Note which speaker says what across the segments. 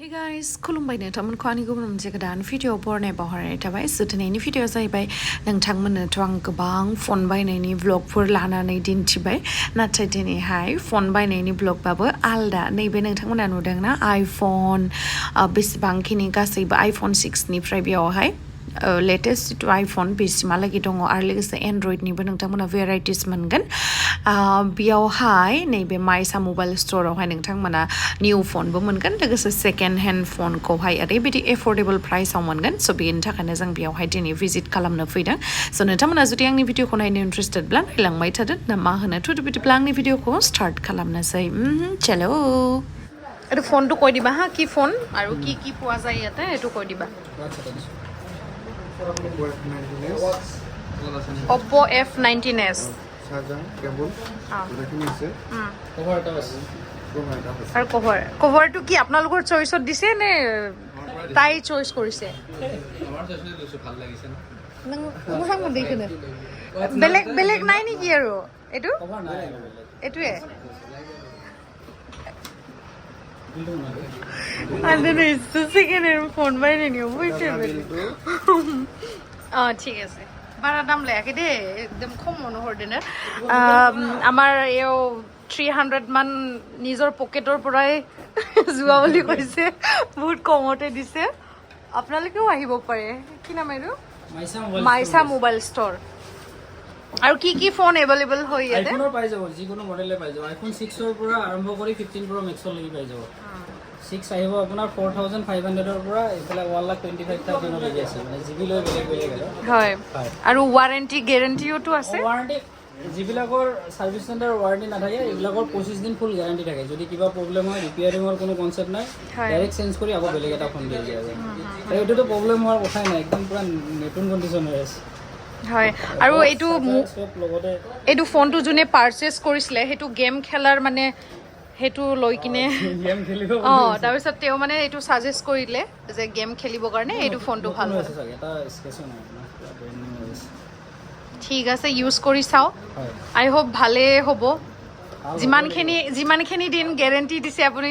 Speaker 1: guys, खुलुमबाय नोंथांमोनखौ आंनि गुबुन मोनसे गोदान भिडिअ बरनाय बावहरनाय थाबाय दिनैनि भिडिअ जाहैबाय नोंथांमोननोथ' आं गोबां फन बायनायनि व्लगफोर लानानै दिन्थिबाय नाथाय दिनैहाय फन बायनायनि व्लगबाबो आलदा नैबे नोंथांमोना नुदोंना आइफन बेसेबांखिनि गासैबो आइफन 6निफ्राय बेयावहाय लेटेस्ट जिथु आइफन बेसिमहालागै दङ आरो लोगोसे एन्ड्रइडनिबो नोंथांमोना भेराइटिस मोनगोन बेयावहाय नैबे माइसा मबाइल स्ट'रावहाय नोंथांमोना निउ फनबो मोनगोन लोगोसे सेकेन्ड हेन्ड फनखौहाय ओरैबायदि एफर्डेबल प्राइसआव मोनगोन स' बेनि थाखायनो जों बेयावहाय दिनै भिजिट खालामनो फैदों स' नोंथांमोना जुदि आंनि भिडिअखौ नायनो इन्ट्रेस्टेडब्ला नायलांबाय थादो ना मा होनो थुदो बिदिब्ला आंनि भिडिअखौ स्टार्ट खालामनोसै चलो এইটো ফোনটো কৈ দিবা হা কি ফোন আৰু কি কি পোৱা যায় ইয়াতে এইটো কৈ দিবা Oppo F19s আৰু কভাৰটো কি আপোনালোকৰ চইচত দিছে নে তাই চইচ কৰিছে বেলেগ বেলেগ নাই নেকি আৰু এইটো এইটোৱে ফোন বাই নিও বুঝছে ঠিক আছে বাৰা দাম লাগে দেই একদম কম মনোহৰ দিনে আমাৰ এও 300 মান নিজৰ পকেটৰ পৰাই যোৱা বুলি কৈছে বহুত কমতে দিছে আপোনালোকেও আহিব পাৰে কি নাম এইটো মাইছা মোবাইল ষ্ট'ৰ আৰু কি কি ফোন এভেইলেবল হয় ইয়াতে আইফোনৰ পাই যাব যিকোনো মডেলে পাই যাব আইফোন 6 ৰ পৰা আৰম্ভ কৰি 15 প্ৰ মেক্স লৈকে পাই যাব 6 আহিব আপোনাৰ 4500 ৰ পৰা ইফালে 1,25,000 লৈকে আছে মানে জিবি লৈ বেলেগ বেলেগ হয় আৰু ওয়াৰেন্টি গ্যাৰান্টিওটো আছে ওয়াৰেন্টি যিবিলাকৰ সাৰ্ভিস চেণ্টাৰ ওয়াৰেন্টি নাথাকে এইবিলাকৰ 25 দিন ফুল গ্যাৰান্টি থাকে যদি কিবা প্ৰবলেম হয় ৰিপেয়াৰিংৰ কোনো কনসেপ্ট নাই ডাইৰেক্ট চেঞ্জ কৰি আকৌ বেলেগ এটা ফোন দিয়া যায় আৰু এইটোতো প্ৰবলেম হোৱাৰ কথাই নাই একদম পুৰা নতুন কন্ডিশন হৈ আছে হয় আৰু এইটো ফোনটো যোনে পাৰচেজ কৰিছিলে হেতু গেম খেলাৰ মানে হেতু লৈ কিনে গেম খেলিব তাৰপিছত তেওঁ মানে এইটো সাজেষ্ট কৰিলে যে গেম খেলিবৰ কাৰণে এইটো ফোনটো ভাল আছে চাগে এটা স্কেচন নাই ঠিক আছে ইউজ কৰি চাও আই হোপ ভালে হ'ব যিমানখিনি দিন গ্যাৰান্টি দিছে আপুনি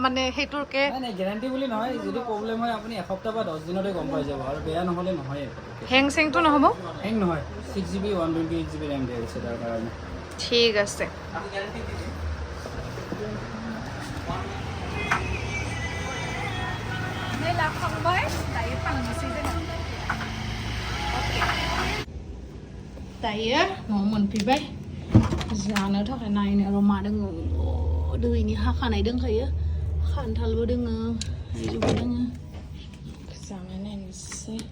Speaker 1: মানে হেতুৰকে নাই গ্যাৰান্টি বুলি নহয় যদি প্ৰবলেম হয় আপুনি এসপ্তাহ বা 10 দিনতে গম পাই যাব আৰু বেয়া নহলে নহয় হেং সেংটো নহব হেং নহয় 6GB 128GB RAM দিয়া আছে তাৰ কাৰণে ঠিক আছেไม่รับฟังไว้ไหนฟังมาซิได้Taya, ngomong pibai. Jangan ada kan naik rumah dengan, aduh ini hak naik dengan kaya, kantal bu dengan, ini bu dengan, kesangan ini sih.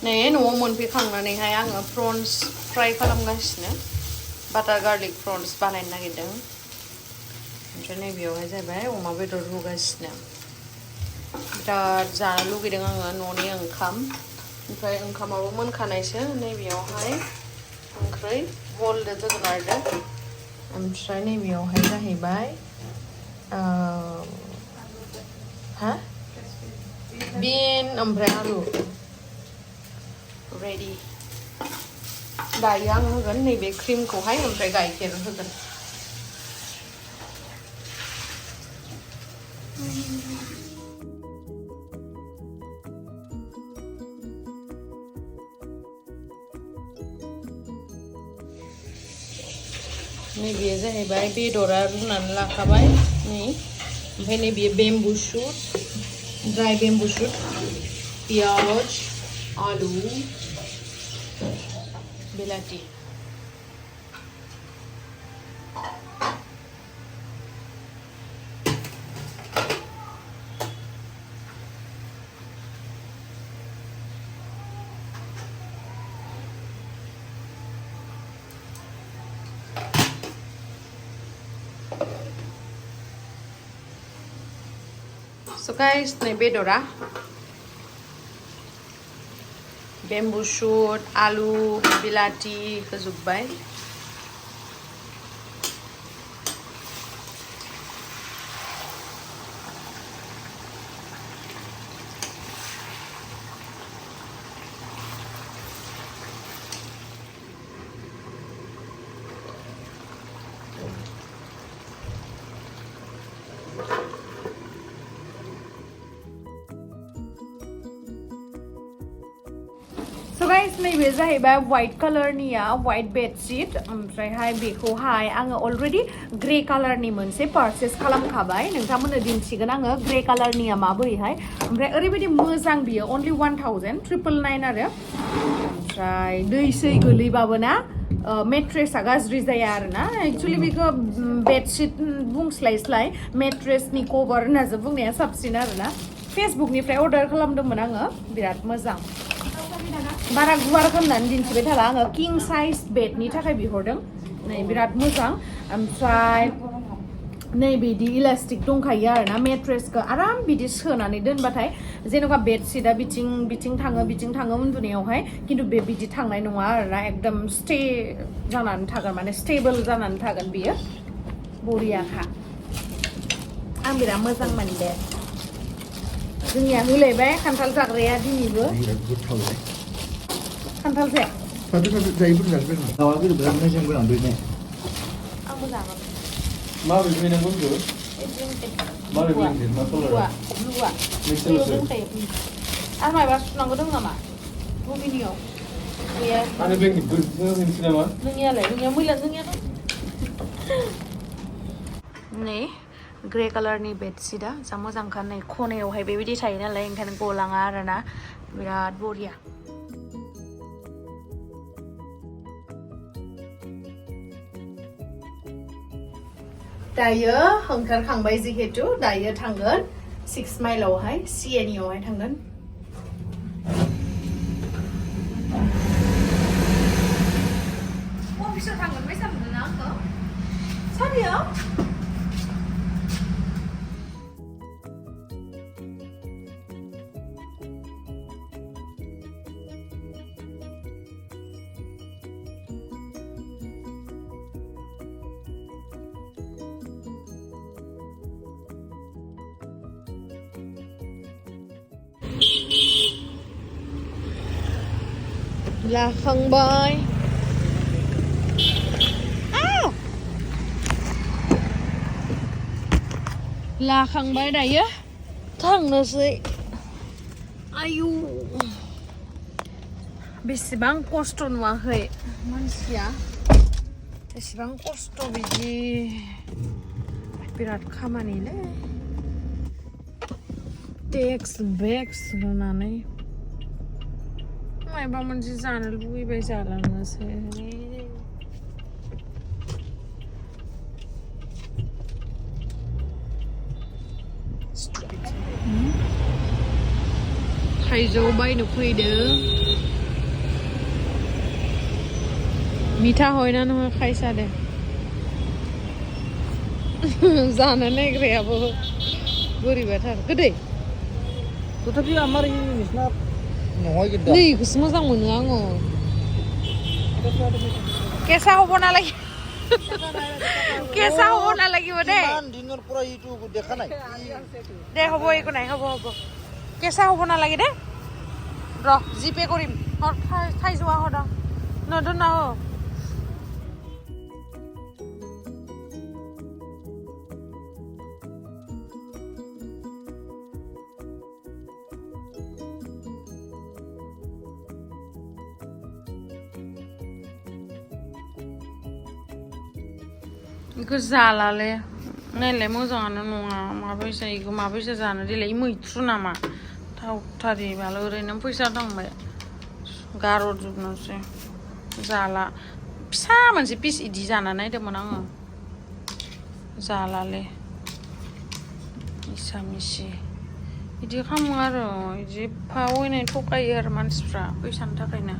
Speaker 1: Nih, nunggu monpi kangen nih, hayang prawns fry kalau nggak sih, butter garlic prawns panen lagi dong. Jadi biar aja bae, oma betul juga sih. Kita jangan lupa dengan noni yang kham, fry yang kham aku mon kanai sih, nih biar hai, angkrai, wall itu kan ada. Amsai nih biar hai dah bae, hah? Bean umbrella ready dayang gần này về cream của hai em phải gài tiền hơn gần này bây giờ hay bài bê đồ ra luôn là cả bài này phải này bây bamboo shoot dry bamboo shoot piaj आलू बिलाती So guys, ini bedora bamboo shoot आलु बिलाथि होजोब्बाय So guys, नैबे जाहैबाय white color निया white bedsheet ओमफ्रायहाय बेखौहाय आङो already grey color नि मोनसे purchase खालामखाबाय नोंथांमोननो दिन्थिगोन आङो grey color निया माबोरैहाय ओमफ्राय ओरैबायदि मोजां बियो only 1999 आरो ओमफ्राय दैसै गोलैबाबो ना मेट्रेसआ गाज्रि जाया आरोना एक्चुअली बेखौ बेडशीट बुंस्लायस्लाय मेट्रेसनि कभार होननासो बुंनाया साबसिन आरोना फेसबुकनिफ्राय अर्डार खालामदोंमोन आङो बिराद मोजां बारा गुवार खालामनानै दिन्थिबाय थाला आङो किं साइज बेडनि थाखाय बिहरदों नै बिराद मोजां ओमफ्राय नै बिदि इलास्टिक दंखायो आरोना मेट्रेसखौ आराम बिदि सोनानै दोनबाथाय जेनेबा बेडशीटआ बिथिं थाङो उन्दुनायावहाय खिन्थु बे बिदि थांनाय नङा आरोना एकदम स्टे जानानै थागोन माने स्टेबल जानानै थागोन बियो बरियाखा आं बिराद मोजां मोनदे जोंनिया होलायबाय खान्थाल जाग्राया दिनैबो खान्थाल जाया
Speaker 2: जायोबो जागोन नावा गोरोबनानै मोजां गोनां
Speaker 1: आंबो जागोन
Speaker 2: मा बिदिनो नांगौ बेखौ मा बिदिनो मा कलर
Speaker 1: ब्लुआ आरो माबा सुनांगौ दं नामा बबिनियाव गैया
Speaker 2: आरो बे होनसै नामा
Speaker 1: नोंनिया मैला नोंनियाथ' नै ग्रे कालारनि बेडशीटआ जा मोजांखा नै खनायावहाय बेबायदि थायो नालाय ओंखायनो गलाङा आरोना बिराद बरिया दायो ओंखारखांबाय जिहेतु दायो थांगोन 6 माइलावहाय सिएनियावहाय थांगोन अफिसाव थांगोन बाय सानदों ना आंखौ सारियाव लाखांबाय लाखांबाय दायो थांनोसै आयु बेसेबां खस्थ' नुवाखै मानसिया बेसेबां खस्थ' बिदि बिराद खामानिलै टेक्स बेक्स होनानै माबा मोनसे जानो लुबैबाय जालांनोसै थाइजौ बायनो फैदों मिठा হয় ना नङा खायसादे जानो नायग्रायाबो बोरैबाथार गोदै
Speaker 2: तथापि आमार नोंसिना न'आव गिदिर
Speaker 1: नै इखौसो मोजां मोनो आङो केसा হ'ব नालागि केसा হ'ব नालाগিব দে
Speaker 2: ইমান দিনৰ পৰা ইটো দেখা নাই
Speaker 1: দে হ'ব একো নাই হ'ব কেঁচা হ'ব নালাগে দে ৰ জিপে কৰিম খাই যোৱা হদ নদন না इखौ जालाले नायलाय मोजाङानो नङा माबायसा इखौ माबायसा जानो देलाय मैथ्रु नामा थावथारि बाल ओरैनो फैसा थांबाय गार'जोबनोसै जाला फिसा मोनसे पिस इदि जाना नायदोंमोन आङो जालाले मिसा मिसि इदि खालामो आरो इदि एफा अयनाय थगायो आरो मानसिफ्रा फैसानि थाखायनो